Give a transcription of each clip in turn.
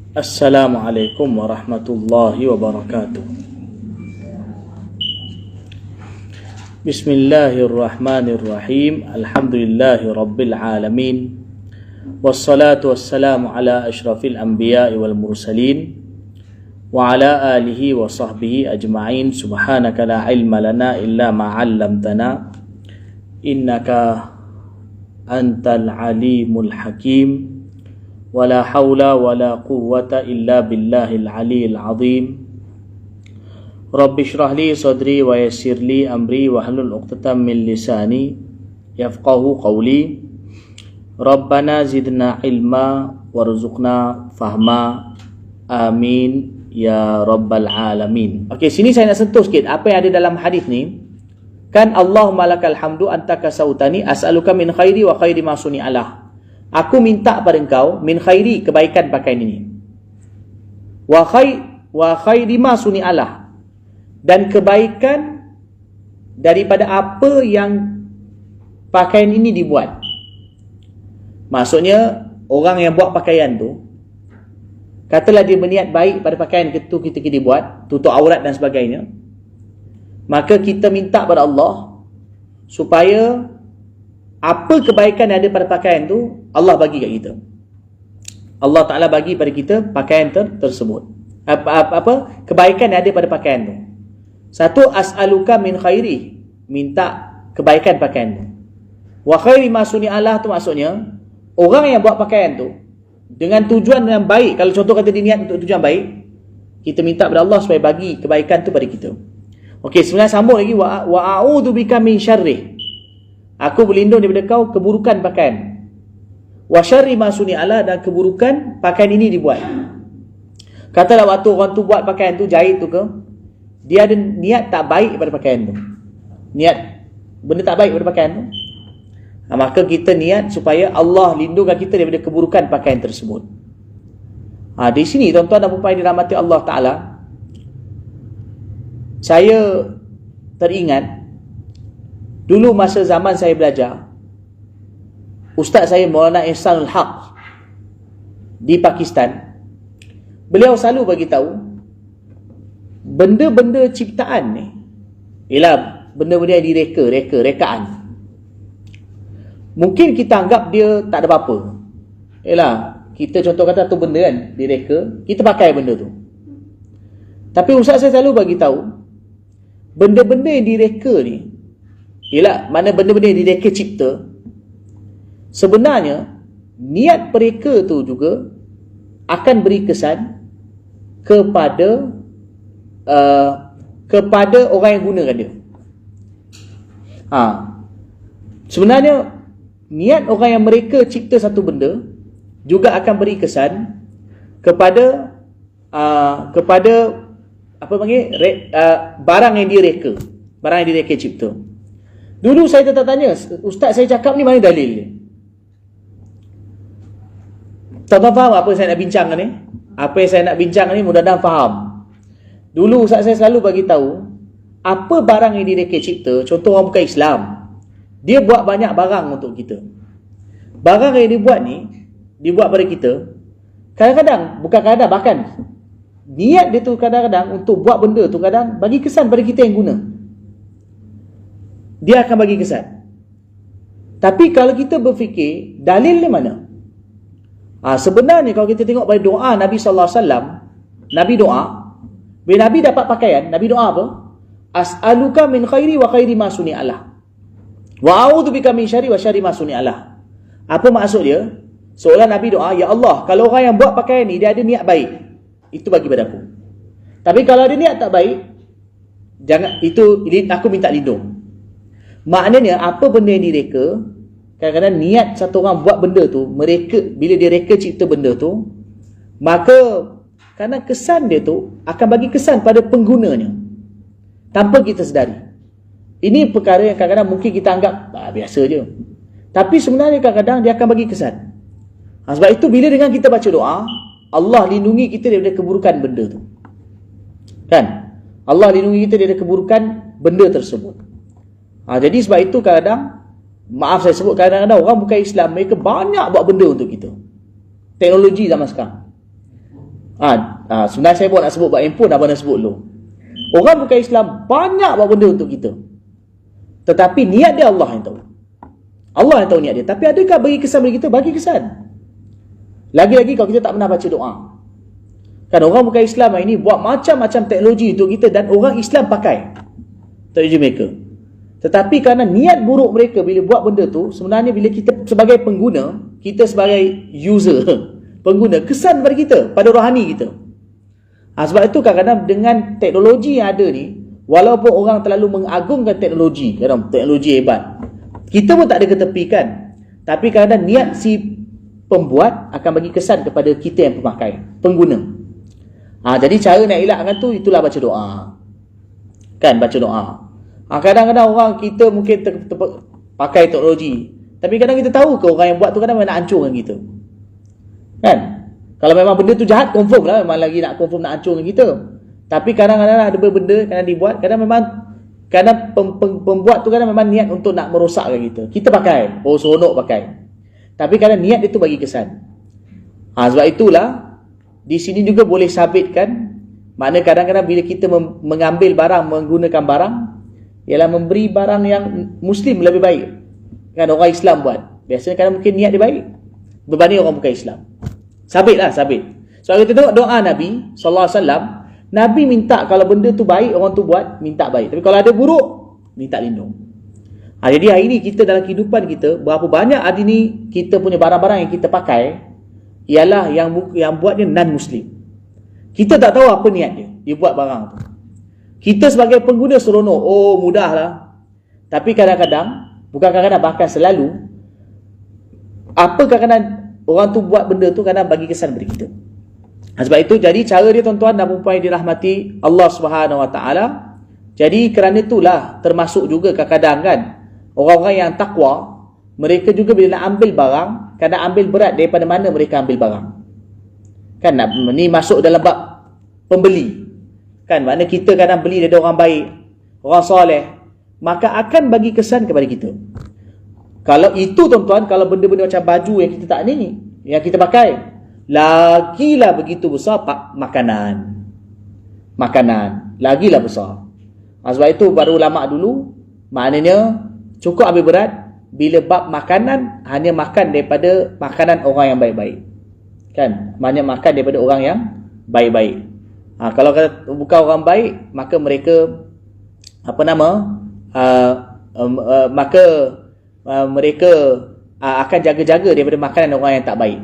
Assalamualaikum warahmatullahi wabarakatuh. Bismillahirrahmanirrahim. Alhamdulillahi rabbil alamin. Wassalatu wassalamu ala ashrafil anbiya'i wal mursalin wa ala alihi wa sahbihi ajma'in. Subhanaka la ilma lana illa ma 'allamtana innaka antal alimul hakim. ولا حول ولا قوة إلا بالله العلي العظيم رب اشرح لي صدري ويسر لي أمري واحلل عقدة من لساني يفقه قولي ربنا زدنا علما وارزقنا فهما آمين ya rabbal alamin. Okey, sini saya nak sentuh sikit apa yang ada dalam hadis ni. Kan Allahumma lakal hamdu anta kasautani as'aluka min khairi wa khairi ma suni'alah. Aku minta pada engkau min khairi, kebaikan pakaian ini, wa khairi ma suni'alah, dan kebaikan daripada apa yang pakaian ini dibuat. Maksudnya orang yang buat pakaian tu, katalah dia berniat baik pada pakaian itu kita dibuat, tutup aurat dan sebagainya, maka kita minta pada Allah supaya apa kebaikan yang ada pada pakaian tu Allah bagi kat kita. Allah Ta'ala bagi pada kita pakaian tersebut. Apa kebaikan yang ada pada pakaian tu. Satu, as'aluka min khairi, minta kebaikan pakaian tu. Wa khairi ma suni'alah tu maksudnya orang yang buat pakaian tu dengan tujuan yang baik. Kalau contoh kata dia niat untuk tujuan baik, kita minta pada Allah supaya bagi kebaikan tu pada kita. Okey, sebenarnya sambung lagi, wa a'udzu bika min syarrih, aku berlindung daripada kau keburukan pakaian. Wa syarri ma suni'alah, dan keburukan pakaian ini dibuat. Katalah waktu orang tu buat pakaian tu, jahit tu ke, dia ada niat tak baik pada pakaian tu, niat benda tak baik pada pakaian tu, maka kita niat supaya Allah lindungkan kita daripada keburukan pakaian tersebut. Di sini tuan-tuan dan puan-puan yang dirahmati Allah Ta'ala, saya teringat dulu masa zaman saya belajar, Ustaz saya Maulana Ihsanul Haq di Pakistan, beliau selalu bagi tahu benda-benda ciptaan ni ialah benda-benda yang rekaan. Mungkin kita anggap dia tak ada apa-apa. Ialah kita contoh kata tu benda kan direka, kita pakai benda tu. Tapi Ustaz saya selalu bagi tahu benda-benda yang direka ni, ialah mana benda-benda yang direka cipta, sebenarnya niat mereka tu juga akan beri kesan kepada orang yang gunakan dia. Sebenarnya niat orang yang mereka cipta satu benda juga akan beri kesan kepada apa panggil barang yang dia reka, barang yang dia reka cipta. Dulu saya tanya, Ustaz saya cakap ni mana dalil dia? Tuan-tuan faham apa saya nak bincang ni? Apa yang saya nak bincang ni mudah-mudahan faham. Dulu Ustaz saya selalu bagi tahu apa barang yang direka cipta. Contoh orang bukan Islam, dia buat banyak barang untuk kita. Barang yang dia buat ni, dibuat pada kita, kadang-kadang, bukan kadang-kadang, bahkan niat dia tu kadang-kadang untuk buat benda tu kadang bagi kesan pada kita yang guna. Dia akan bagi kesan. Tapi kalau kita berfikir dalil dia mana? Sebenarnya kalau kita tengok pada doa Nabi SAW, Nabi doa, bila Nabi dapat pakaian, Nabi doa apa? As'aluka min khairi wa khairi ma suni'alah, wa a'udzu bika min syarri wa syarri ma suni'alah. Apa maksud dia? Seolah Nabi doa, ya Allah, kalau orang yang buat pakaian ni dia ada niat baik, itu bagi pada aku. Tapi kalau ada niat tak baik, jangan, itu aku minta lindung. Maknanya apa benda yang direka, kadang-kadang niat satu orang buat benda tu, mereka bila dia reka cipta benda tu, maka kerana kesan dia tu akan bagi kesan pada penggunanya tanpa kita sedari. Ini perkara yang kadang-kadang mungkin kita anggap biasa je, tapi sebenarnya kadang-kadang dia akan bagi kesan. Sebab itu bila dengan kita baca doa, Allah lindungi kita daripada keburukan benda tu, kan? Allah lindungi kita daripada keburukan benda tersebut. Jadi sebab itu kadang-kadang, maaf saya sebut, kadang-kadang orang bukan Islam, mereka banyak buat benda untuk kita. Teknologi zaman sekarang. Sebenarnya saya nak sebut buat handphone, abang nak sebut dulu. Orang bukan Islam banyak buat benda untuk kita, tetapi niat dia Allah yang tahu. Allah yang tahu niat dia. Tapi adakah bagi kesan bagi kita? Bagi kesan. Lagi-lagi kalau kita tak pernah baca doa. Kan orang bukan Islam ini buat macam-macam teknologi untuk kita, dan orang Islam pakai teknologi mereka. Tetapi kerana niat buruk mereka bila buat benda tu, sebenarnya bila kita sebagai pengguna, kita sebagai user, pengguna, kesan pada kita, pada rohani kita. Sebab itu kadang-kadang dengan teknologi yang ada ni, walaupun orang terlalu mengagungkan teknologi, teknologi hebat, kita pun tak ada ketepikan. Tapi kadang-kadang niat si pembuat akan bagi kesan kepada kita yang pemakai, pengguna. Jadi cara nak elakkan tu, itulah baca doa. Kan, baca doa. Kadang-kadang orang kita mungkin pakai teknologi, tapi kadang kita tahu ke orang yang buat tu kadang nak hancurkan kita. Kan? Kalau memang benda tu jahat, confirm lah, memang lagi nak confirm nak hancurkan kita. Tapi kadang-kadang ada benda kadang dibuat, kadang memang kadang pembuat tu kadang memang niat untuk nak merosakkan kita. Kita pakai, seronok pakai. Tapi kadang niat itu bagi kesan. Sebab itulah di sini juga boleh sabitkan, makna kadang-kadang bila kita mengambil barang, menggunakan barang, ialah memberi barang yang Muslim lebih baik. Kan orang Islam buat, biasanya kadang mungkin niat dia baik berbanding orang bukan Islam. Sabitlah, sabit. So kita tengok doa Nabi SAW, Nabi minta kalau benda tu baik, orang tu buat, minta baik. Tapi kalau ada buruk, minta lindung. Jadi hari ni kita dalam kehidupan kita, berapa banyak hari ni kita punya barang-barang yang kita pakai ialah yang buatnya non-Muslim. Kita tak tahu apa niat dia buat barang tu. Kita sebagai pengguna seronok, mudahlah. Tapi kadang-kadang, bukan kadang-kadang, bahkan selalu, apa kadang-kadang orang tu buat benda tu kadang bagi kesan pada kita. Sebab itu jadi cara dia tuan-tuan dan puan-puan yang dirahmati Allah Subhanahu Wa Taala. Jadi kerana itulah termasuk juga kadang-kadang kan orang-orang yang takwa, mereka juga bila nak ambil barang, kadang ambil berat daripada mana mereka ambil barang. Kan ni masuk dalam bab pembeli. Kan makna kita kadang beli dari orang baik, orang soleh, maka akan bagi kesan kepada kita. Kalau itu tuan-tuan, kalau benda-benda macam baju yang kita tak ni, yang kita pakai, lagilah begitu besar makanan. Lagilah besar. Sebab itu para ulama dulu, maknanya cukup ambil berat bila bab makanan, hanya makan daripada makanan orang yang baik-baik. Kan? Maknanya makan daripada orang yang baik-baik. Kalau bukan orang baik, maka mereka mereka akan jaga-jaga daripada makanan orang yang tak baik.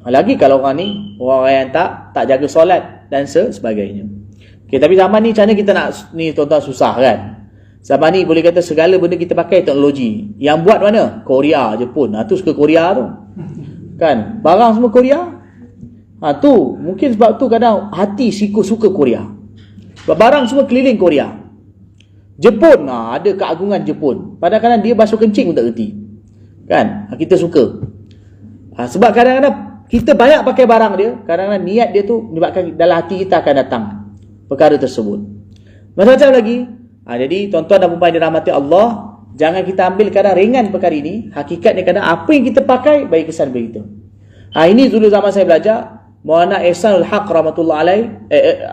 Lagi kalau orang ni, orang yang tak jaga solat dan sebagainya. Okay, tapi zaman ni macam mana kita nak ni tuan-tuan, susah kan. Zaman ni boleh kata segala benda kita pakai teknologi. Yang buat mana? Korea, Jepun. Tu suka Korea tu. Kan? Barang semua Korea. Tu mungkin sebab tu kadang hati suka Korea. Sebab barang semua keliling Korea. Jepun, ada keagungan Jepun. Padahal dia basuh kencing pun tak reti. Kan? Kita suka. Sebab kadang-kadang kita banyak pakai barang dia, kadang-kadang niat dia tu menyebabkan dalam hati kita akan datang perkara tersebut. Macam-macam lagi. Jadi tuan-tuan dan puan-puan dirahmati Allah, jangan kita ambil kadang ringan perkara ini. Hakikatnya kadang apa yang kita pakai bagi kesan bagi kita. Ini dulu zaman saya belajar, Maulana Ihsanul Haq rahmatullah alaih,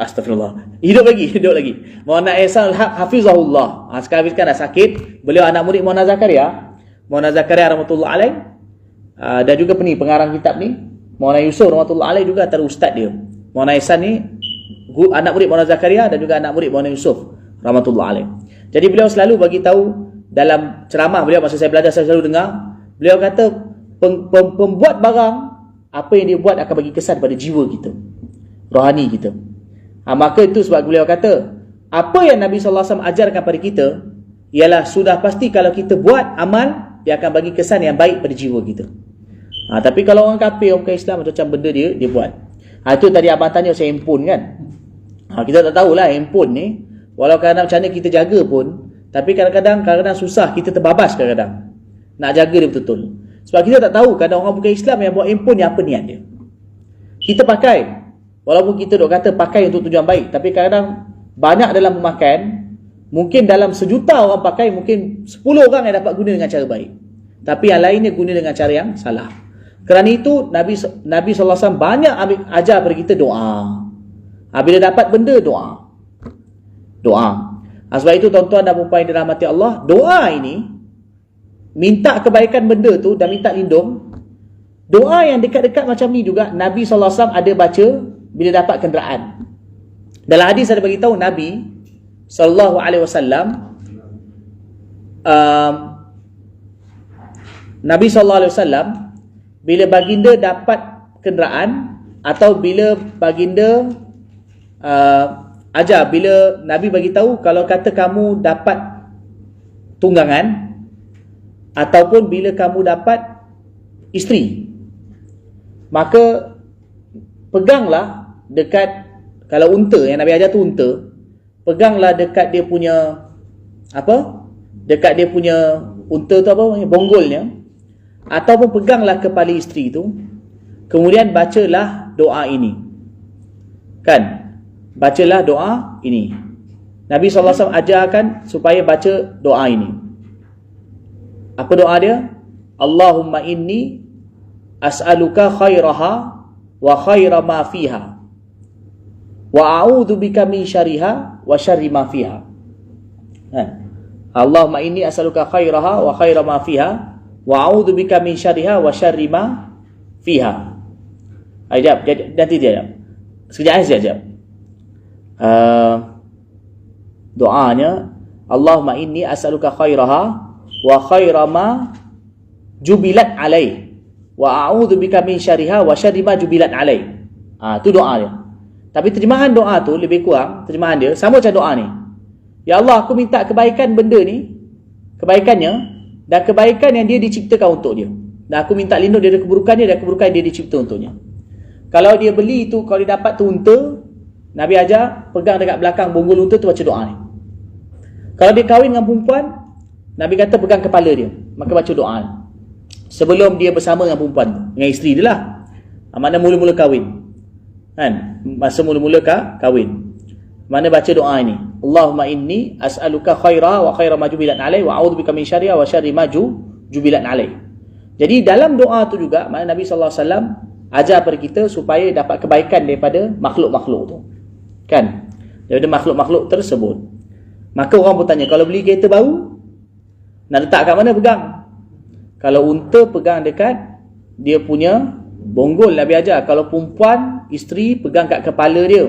astagfirullah, hidup lagi. Maulana Ihsanul Haq hafizahullah. Sekarang kan dah sakit. Beliau anak murid Maulana Zakaria rahmatullah alaih. Dan juga pengarang kitab ni Maulana Yusuf rahmatullah alaih juga antara ustaz dia. Maulana Ihsan ni anak murid Maulana Zakaria dan juga anak murid Maulana Yusuf rahmatullah alaih. Jadi beliau selalu bagi tahu dalam ceramah beliau, masa saya belajar saya selalu dengar, beliau kata pembuat barang, apa yang dia buat akan bagi kesan pada jiwa kita, rohani kita. Maka itu sebab beliau kata, apa yang Nabi SAW ajarkan pada kita ialah sudah pasti kalau kita buat amal, dia akan bagi kesan yang baik pada jiwa kita. Tapi kalau orang kafir, orang Islam, macam benda dia buat. Itu tadi abang tanya saya handphone kan. Kita tak tahulah handphone ni, walau kadang-kadang macam mana kita jaga pun, tapi kadang-kadang susah, kita terbabas kadang-kadang nak jaga dia betul-betul. Sebab kita tak tahu kadang orang bukan Islam yang buat handphone ni apa niat dia. Kita pakai, walaupun kita duk kata pakai untuk tujuan baik, tapi kadang-kadang banyak dalam memakan, mungkin dalam 1 juta orang pakai, mungkin 10 orang yang dapat guna dengan cara baik, tapi yang lainnya guna dengan cara yang salah. Kerana itu Nabi SAW banyak ajar pada kita doa. Bila dapat benda, doa. Sebab itu tuan-tuan dan puan yang dirahmati Allah, doa ini minta kebaikan benda tu dan minta lindung. Doa yang dekat-dekat macam ni juga Nabi SAW ada baca bila dapat kenderaan. Dalam hadis ada beritahu Nabi SAW, Nabi SAW bila baginda dapat kenderaan, atau bila baginda bila Nabi bagi tahu kalau kata kamu dapat tunggangan, ataupun bila kamu dapat isteri, maka peganglah dekat, kalau unta yang Nabi ajar tu unta, peganglah dekat dia punya dekat dia punya unta tu bonggolnya, ataupun peganglah kepala isteri tu, kemudian bacalah doa ini. Bacalah doa ini. Nabi SAW ajarkan supaya baca doa ini. Apa doa dia? Allahumma inni as'aluka khairaha wa khaira ma fiha, wa a'udhu bika min syariha wa syarri ma fiha. Allahumma inni as'aluka khairaha wa khaira ma fiha, wa a'udhu bika min syariha wa syarri ma fiha. Nanti dia sekejap. Doanya, Allahumma inni as'aluka khairaha wa khaira ma jubilat alai, wa a'udhu bika min syariha wa syarri ma jubilat alai. Itu doa dia. Tapi terjemahan doa tu lebih kurang, terjemahan dia sama macam doa ni. Ya Allah, aku minta kebaikan benda ni, kebaikannya dan kebaikan yang dia diciptakan untuk dia, dan aku minta lindung dari keburukan dia dan keburukan yang dia dicipta untuknya. Kalau dia beli tu, kalau dia dapat tu unta, Nabi ajar pegang dekat belakang bonggol unta tu, baca doa ni. Kalau dia kahwin dengan perempuan, Nabi kata pegang kepala dia, maka baca doa ni. Sebelum dia bersama dengan perempuan tu, dengan isteri dia lah. Mana mula-mula kahwin. Masa mula-mula kahwin. Mana baca doa ini. Allahumma inni as'aluka khaira wa khaira ma jubilat alai, wa a'udhu bika min syarriha wa syarri ma jubilat alai. Jadi dalam doa tu juga, mana Nabi SAW ajar kepada kita supaya dapat kebaikan daripada makhluk-makhluk tu. Daripada makhluk-makhluk tersebut. Maka orang pun tanya, kalau beli kereta baru, nak letak kat mana pegang? Kalau unta pegang dekat dia punya bonggol, Nabi ajar. Kalau perempuan, isteri, pegang kat kepala dia.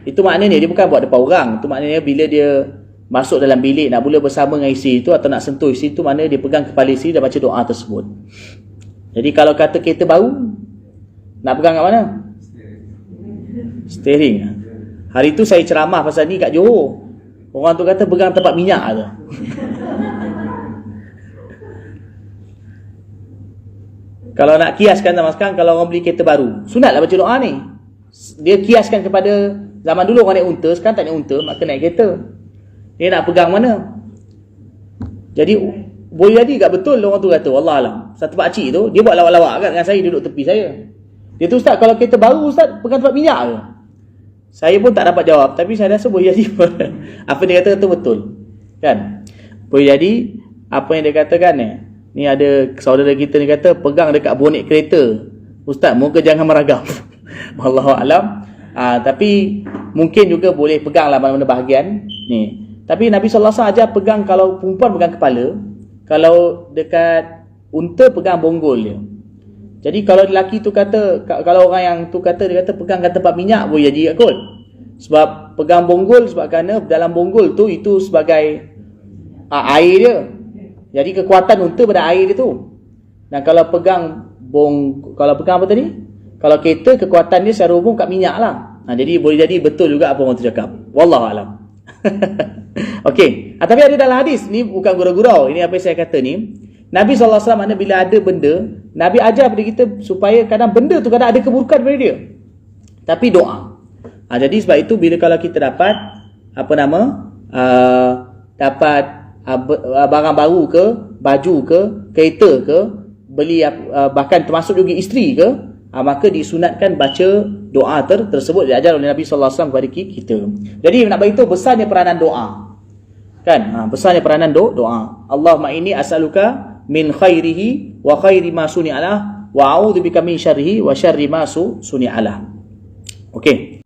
Itu maknanya dia bukan buat depan orang. Itu maknanya bila dia masuk dalam bilik nak mula bersama dengan isteri itu, atau nak sentuh isteri itu, maknanya dia pegang kepala isteri dan baca doa tersebut. Jadi kalau kata kereta baru, nak pegang kat mana? Steering. Hari tu saya ceramah pasal ni kat Johor. Orang tu kata pegang tempat minyak tu. Kalau nak kiaskan zaman sekarang, kalau orang beli kereta baru, sunatlah baca doa ni. Dia kiaskan kepada zaman dulu orang naik unta, sekarang tak naik unta, maka naik kereta. Dia nak pegang mana? Jadi boleh jadi tak betul orang tu kata, wallahualam. Satu pakcik tu, dia buat lawak-lawak kan dengan saya, duduk tepi saya. Dia tu, Ustaz, kalau kereta baru Ustaz pegang tempat minyak ke? Saya pun tak dapat jawab, tapi saya rasa boleh jadi apa dia kata tu betul. Boleh jadi apa yang dia katakan ni ada saudara kita ni kata pegang dekat bonet kereta. Ustaz, moga jangan meragam. Wallahualam. Tapi mungkin juga boleh pegang lah mana-mana bahagian ni. Tapi Nabi SAW ajar pegang, kalau perempuan pegang kepala, kalau dekat unta pegang bonggol dia. Jadi kalau lelaki tu kata, kalau orang yang tu kata, dia kata pegang kat tempat minyak, boleh jadi kot. Sebab pegang bonggol, sebab kerana dalam bonggol tu itu sebagai air dia. Jadi kekuatan unta pada air dia tu. Dan kalau pegang kalau pegang apa tadi? Kalau kereta, kekuatan dia secara umum kat minyak lah. Jadi boleh jadi betul juga apa orang tu cakap. Wallahualam. Okey. Tapi ada dalam hadis, ni bukan gurau-gurau. Ini apa yang saya kata ni. Nabi SAW mana bila ada benda, Nabi ajar kepada kita supaya kadang benda tu kadang ada keburukan pada dia, tapi doa. Jadi sebab itu bila kalau kita dapat dapat barang baru ke, baju ke, kereta ke, beli bahkan termasuk juga isteri ke, maka disunatkan baca doa tersebut diajar oleh Nabi SAW kepada kita. Jadi nak beritahu besarnya peranan doa. Besarnya peranan doa. Allahumma inni as'aluka min khairihi wa khairi ma suni'alah, wa a'udzu bika min syarrihi wa syarri ma suni'alah. Okey.